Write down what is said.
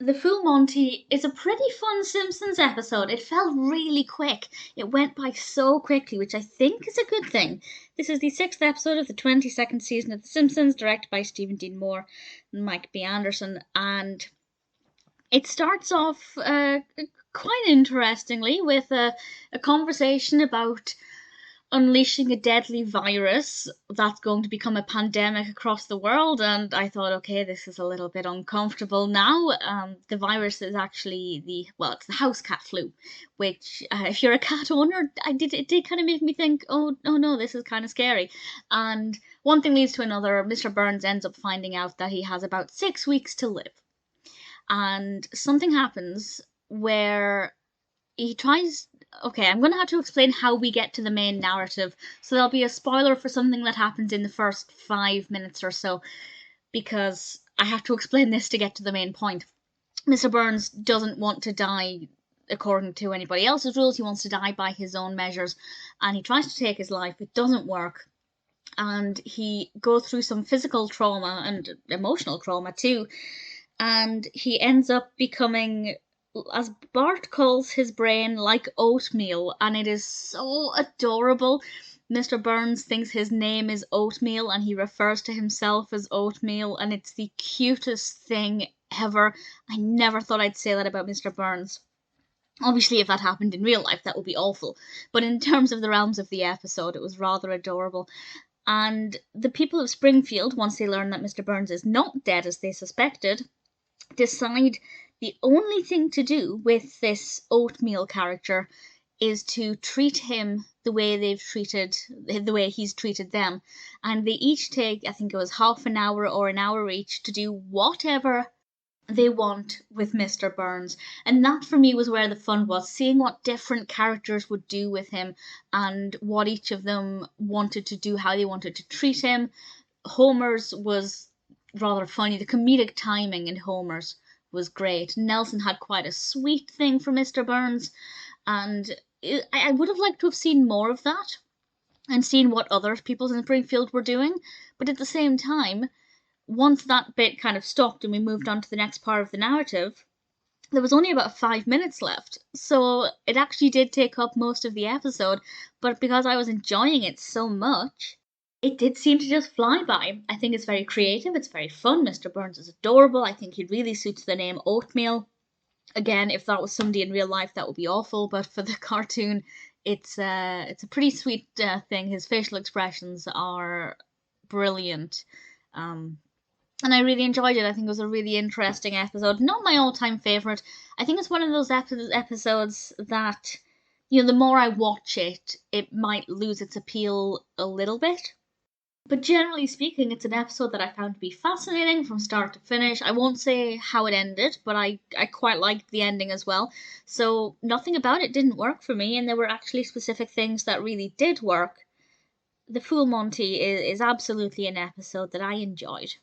The Full Monty is a pretty fun Simpsons episode. It felt really quick. It went by so quickly, which I think is a good thing. This is the sixth episode of the 22nd season of The Simpsons, directed by Stephen Dean Moore and Mike B. Anderson. And it starts off quite interestingly with a conversation about unleashing a deadly virus that's going to become a pandemic across the world. And I thought, okay, this is a little bit uncomfortable now. The virus is actually it's the house cat flu, which if you're a cat owner, it did kind of make me think, oh no, this is kind of scary. And one thing leads to another. Mr. Burns ends up finding out that he has about 6 weeks to live. And something happens where he tries. Okay, I'm going to have to explain how we get to the main narrative, so there'll be a spoiler for something that happens in the first 5 minutes or so, because I have to explain this to get to the main point. Mr. Burns doesn't want to die according to anybody else's rules. He wants to die by his own measures, and he tries to take his life. It doesn't work, and he goes through some physical trauma and emotional trauma too, and he ends up becoming, as Bart calls his brain, like oatmeal, and it is so adorable. Mr. Burns thinks his name is Oatmeal, and he refers to himself as Oatmeal, and it's the cutest thing ever. I never thought I'd say that about Mr. Burns. Obviously, if that happened in real life, that would be awful. But in terms of the realms of the episode, it was rather adorable. And the people of Springfield, once they learn that Mr. Burns is not dead as they suspected, decide the only thing to do with this Oatmeal character is to treat him the way he's treated them. And they each take, I think it was half an hour or an hour each, to do whatever they want with Mr. Burns. And that for me was where the fun was, seeing what different characters would do with him and what each of them wanted to do, how they wanted to treat him. Homer's was rather funny. The comedic timing in Homer's was great. Nelson had quite a sweet thing for Mr. Burns, and I would have liked to have seen more of that and seen what other people in Springfield were doing. But at the same time, once that bit kind of stopped and we moved on to the next part of the narrative, there was only about 5 minutes left. So it actually did take up most of the episode, but because I was enjoying it so much, it did seem to just fly by. I think it's very creative, it's very fun. Mr. Burns is adorable. I think he really suits the name Oatmeal. Again, if that was somebody in real life, that would be awful, but for the cartoon, it's a pretty sweet thing. His facial expressions are brilliant. And I really enjoyed it. I think it was a really interesting episode. Not my all-time favourite. I think it's one of those episodes that, the more I watch it, it might lose its appeal a little bit. But generally speaking, it's an episode that I found to be fascinating from start to finish. I won't say how it ended, but I quite liked the ending as well. So nothing about it didn't work for me, and there were actually specific things that really did work. The Full Monty is absolutely an episode that I enjoyed.